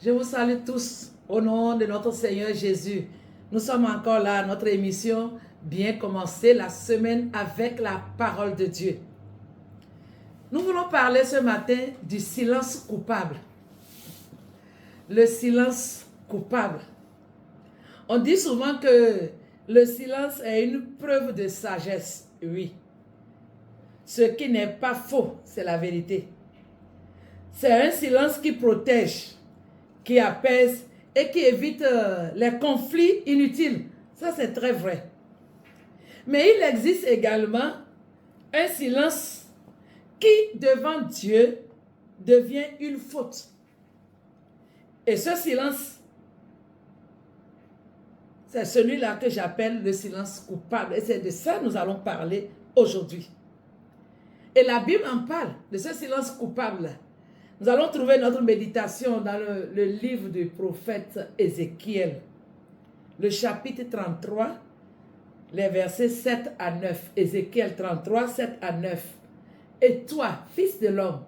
Je vous salue tous au nom de notre Seigneur Jésus. Nous sommes encore là, notre émission bien commencée, la semaine avec la parole de Dieu. Nous voulons parler ce matin du silence coupable. Le silence coupable. On dit souvent que le silence est une preuve de sagesse. Oui. Ce qui n'est pas faux, c'est la vérité. C'est un silence qui protège, qui apaise et qui évite les conflits inutiles. Ça, c'est très vrai. Mais il existe également un silence qui, devant Dieu, devient une faute. Et ce silence, c'est celui-là que j'appelle le silence coupable. Et c'est de ça que nous allons parler aujourd'hui. Et la Bible en parle, de ce silence coupable. Nous allons trouver notre méditation dans le livre du prophète Ézéchiel, le chapitre 33, les versets 7 à 9. Ézéchiel 33, 7 à 9. Et toi, fils de l'homme,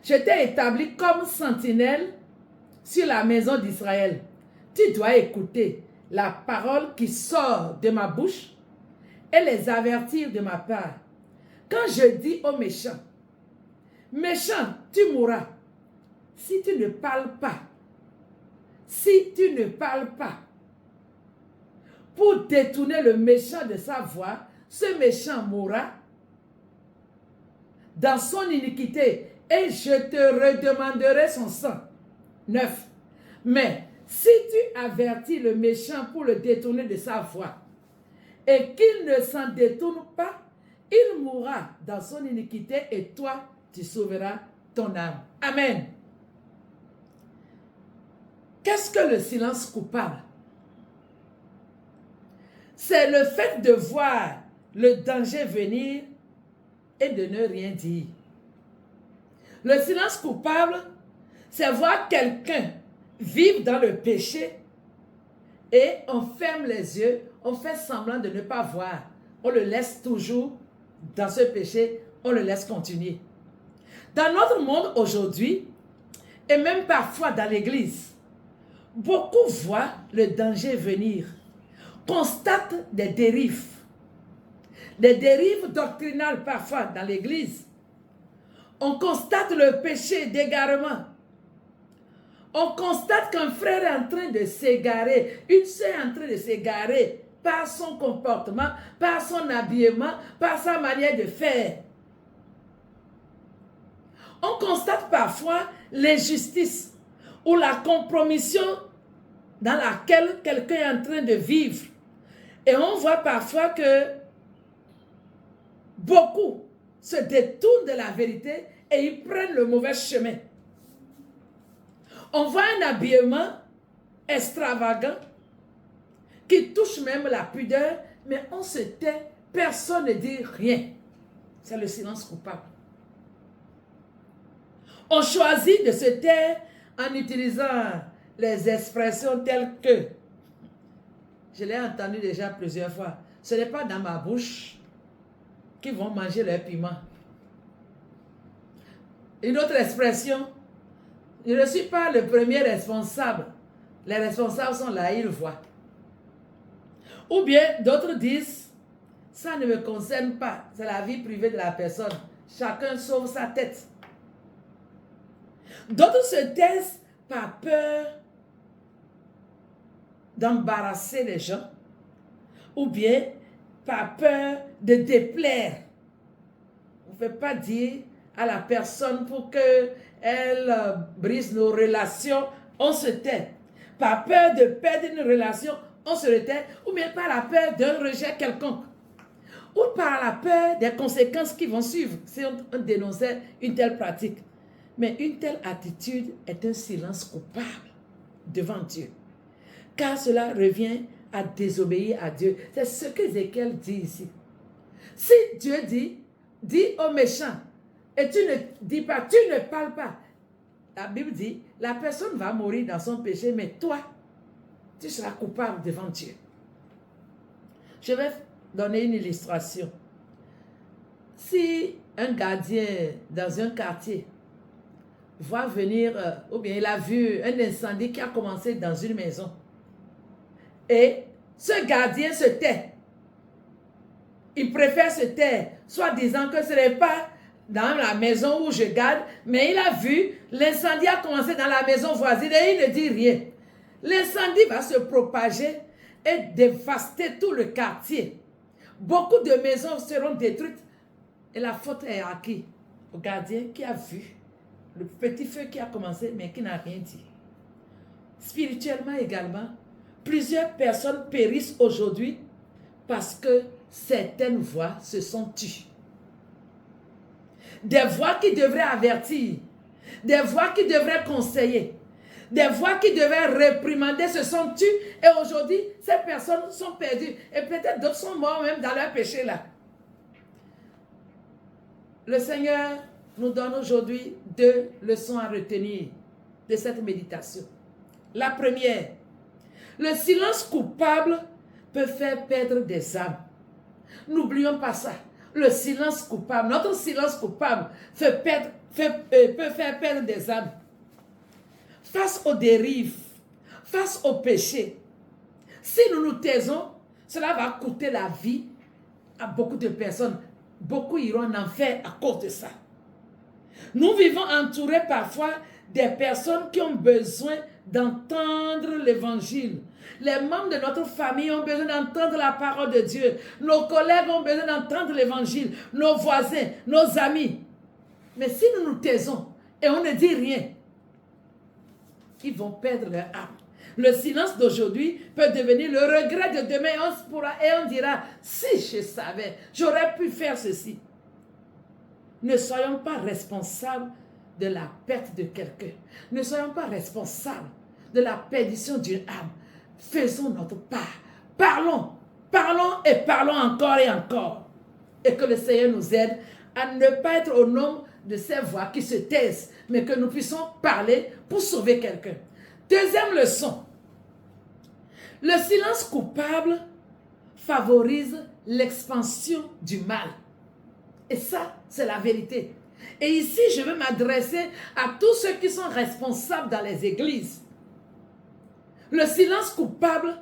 je t'ai établi comme sentinelle sur la maison d'Israël. Tu dois écouter la parole qui sort de ma bouche et les avertir de ma part. Quand je dis aux méchants, méchant, tu mourras, si tu ne parles pas, si tu ne parles pas, pour détourner le méchant de sa voie, ce méchant mourra dans son iniquité et je te redemanderai son sang. 9. Mais si tu avertis le méchant pour le détourner de sa voie et qu'il ne s'en détourne pas, il mourra dans son iniquité et toi, tu sauveras ton âme. Amen. Qu'est-ce que le silence coupable? C'est le fait de voir le danger venir et de ne rien dire. Le silence coupable, c'est voir quelqu'un vivre dans le péché et on ferme les yeux, on fait semblant de ne pas voir. On le laisse toujours dans ce péché, on le laisse continuer. Dans notre monde aujourd'hui, et même parfois dans l'église, beaucoup voient le danger venir, constatent des dérives doctrinales parfois dans l'église. On constate le péché d'égarement. On constate qu'un frère est en train de s'égarer, une sœur est en train de s'égarer par son comportement, par son habillement, par sa manière de faire. On constate parfois l'injustice ou la compromission dans laquelle quelqu'un est en train de vivre. Et on voit parfois que beaucoup se détournent de la vérité et ils prennent le mauvais chemin. On voit un habillement extravagant qui touche même la pudeur, mais on se tait, personne ne dit rien. C'est le silence coupable. On choisit de se taire en utilisant les expressions telles que, je l'ai entendu déjà plusieurs fois, ce n'est pas dans ma bouche qu'ils vont manger leur piment. Une autre expression, je ne suis pas le premier responsable. Les responsables sont là, ils voient. Ou bien d'autres disent, ça ne me concerne pas, c'est la vie privée de la personne. Chacun sauve sa tête. D'autres se taisent par peur d'embarrasser les gens ou bien par peur de déplaire. On ne fait pas dire à la personne pour qu'elle brise nos relations, on se tait. Par peur de perdre une relation, on se tait, ou bien par la peur d'un rejet quelconque, ou par la peur des conséquences qui vont suivre si on dénonçait une telle pratique. Mais une telle attitude est un silence coupable devant Dieu. Car cela revient à désobéir à Dieu. C'est ce que Ézéchiel dit ici. Si Dieu dis aux méchants, et tu ne dis pas, tu ne parles pas. La Bible dit, la personne va mourir dans son péché, mais toi, tu seras coupable devant Dieu. Je vais donner une illustration. Si un gardien dans un quartier voit venir, ou bien il a vu un incendie qui a commencé dans une maison. Et ce gardien se tait. Il préfère se taire, soit disant que ce n'est pas dans la maison où je garde, mais il a vu, l'incendie a commencé dans la maison voisine et il ne dit rien. L'incendie va se propager et dévaster tout le quartier. Beaucoup de maisons seront détruites et la faute est à qui? Au gardien qui a vu le petit feu qui a commencé mais qui n'a rien dit. Spirituellement également, plusieurs personnes périssent aujourd'hui parce que certaines voix se sont tues. Des voix qui devraient avertir, des voix qui devraient conseiller, des voix qui devaient réprimander se sont tues et aujourd'hui, ces personnes sont perdues et peut-être d'autres sont morts même dans leur péché là. Le Seigneur nous donne aujourd'hui 2 leçons à retenir de cette méditation. La première, le silence coupable peut faire perdre des âmes. N'oublions pas ça. Le silence coupable, notre silence coupable peut faire perdre des âmes. Face aux dérives, face au péché, si nous nous taisons, cela va coûter la vie à beaucoup de personnes. Beaucoup iront en enfer à cause de ça. Nous vivons entourés parfois des personnes qui ont besoin d'entendre l'évangile. Les membres de notre famille ont besoin d'entendre la parole de Dieu. Nos collègues ont besoin d'entendre l'évangile. Nos voisins, nos amis. Mais si nous nous taisons et on ne dit rien, ils vont perdre leur âme. Le silence d'aujourd'hui peut devenir le regret de demain et on dira, si je savais, j'aurais pu faire ceci. Ne soyons pas responsables de la perte de quelqu'un. Ne soyons pas responsables de la perdition d'une âme. Faisons notre part. Parlons, parlons et parlons encore et encore. Et que le Seigneur nous aide à ne pas être au nombre de ces voix qui se taisent, mais que nous puissions parler pour sauver quelqu'un. Deuxième leçon. Le silence coupable favorise l'expansion du mal. Et ça, c'est la vérité. Et ici, je veux m'adresser à tous ceux qui sont responsables dans les églises. Le silence coupable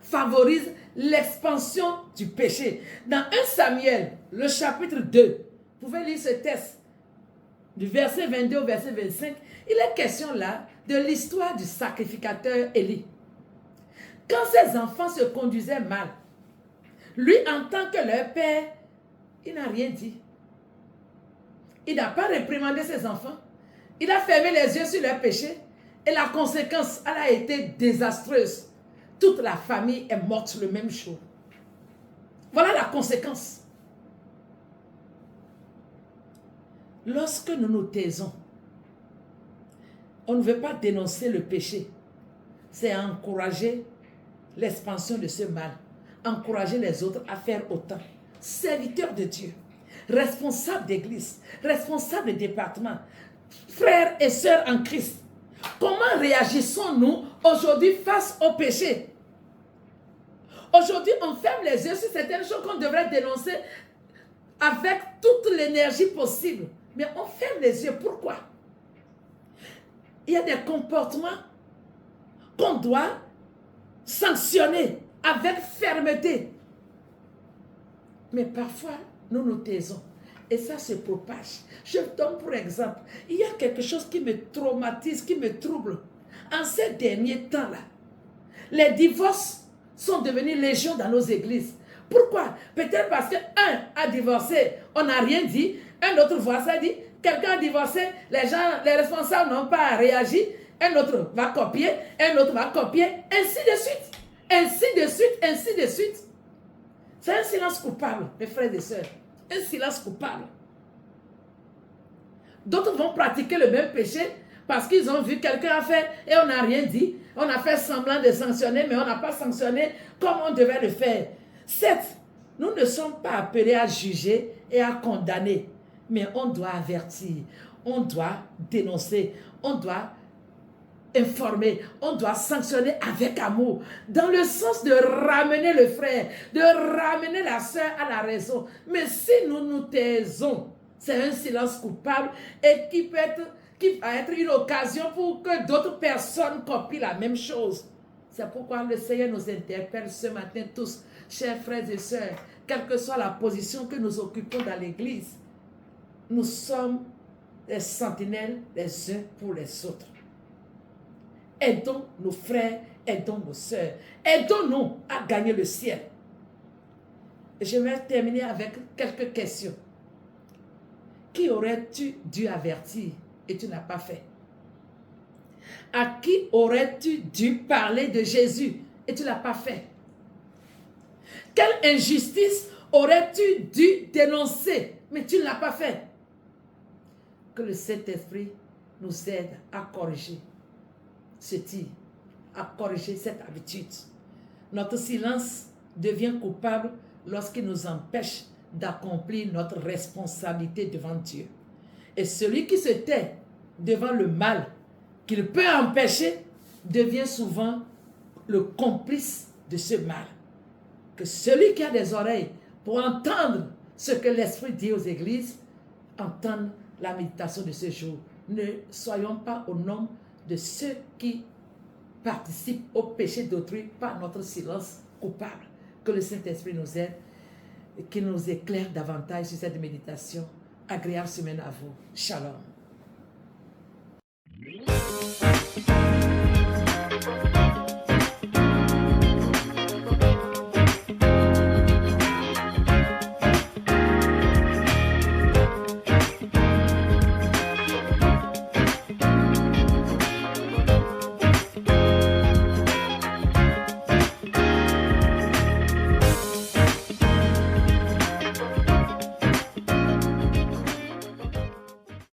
favorise l'expansion du péché. Dans 1 Samuel, le chapitre 2, vous pouvez lire ce texte, du verset 22 au verset 25, il est question là de l'histoire du sacrificateur Élie. Quand ses enfants se conduisaient mal, lui, en tant que leur père, il n'a rien dit. Il n'a pas réprimandé ses enfants. Il a fermé les yeux sur leur péché. Et la conséquence, elle a été désastreuse. Toute la famille est morte le même jour. Voilà la conséquence. Lorsque nous nous taisons, on ne veut pas dénoncer le péché. C'est encourager l'expansion de ce mal. Encourager les autres à faire autant. Serviteurs de Dieu, responsables d'église, responsables de département, frères et sœurs en Christ. Comment réagissons-nous aujourd'hui face au péché? Aujourd'hui, on ferme les yeux sur certaines choses qu'on devrait dénoncer avec toute l'énergie possible. Mais on ferme les yeux. Pourquoi? Il y a des comportements qu'on doit sanctionner avec fermeté. Mais parfois, nous nous taisons. Et ça se propage. Je donne pour exemple, il y a quelque chose qui me traumatise, qui me trouble. En ces derniers temps-là, les divorces sont devenus légion dans nos églises. Pourquoi? Peut-être parce qu'un a divorcé, on n'a rien dit. Un autre voit ça, dit, quelqu'un a divorcé, les responsables n'ont pas réagi. Un autre va copier, un autre va copier, ainsi de suite. Ainsi de suite, ainsi de suite. C'est un silence coupable, mes frères et sœurs. Un silence coupable. D'autres vont pratiquer le même péché parce qu'ils ont vu quelqu'un a fait et on n'a rien dit. On a fait semblant de sanctionner, mais on n'a pas sanctionné comme on devait le faire. Certes, nous ne sommes pas appelés à juger et à condamner, mais on doit avertir, on doit dénoncer, on doit informer, on doit sanctionner avec amour, dans le sens de ramener le frère, de ramener la sœur à la raison. Mais si nous nous taisons, c'est un silence coupable et qui peut être qui va être une occasion pour que d'autres personnes copient la même chose. C'est pourquoi le Seigneur nous interpelle ce matin tous, chers frères et sœurs, quelle que soit la position que nous occupons dans l'Église, nous sommes des sentinelles les uns pour les autres. Aidons nos frères, aidons nos sœurs, aidons-nous à gagner le ciel. Et je vais terminer avec quelques questions. Qui aurais-tu dû avertir et tu n'as pas fait? À qui aurais-tu dû parler de Jésus et tu ne l'as pas fait? Quelle injustice aurais-tu dû dénoncer mais tu ne l'as pas fait? Que le Saint-Esprit nous aide à corriger ce tir, à corriger cette habitude. Notre silence devient coupable lorsqu'il nous empêche d'accomplir notre responsabilité devant Dieu. Et celui qui se tait devant le mal qu'il peut empêcher devient souvent le complice de ce mal. Que celui qui a des oreilles pour entendre ce que l'Esprit dit aux églises, entende la méditation de ce jour. Ne soyons pas au nombre de ceux qui participent au péché d'autrui par notre silence coupable. Que le Saint-Esprit nous aide et qu'il nous éclaire davantage sur cette méditation. Agréable semaine à vous. Shalom.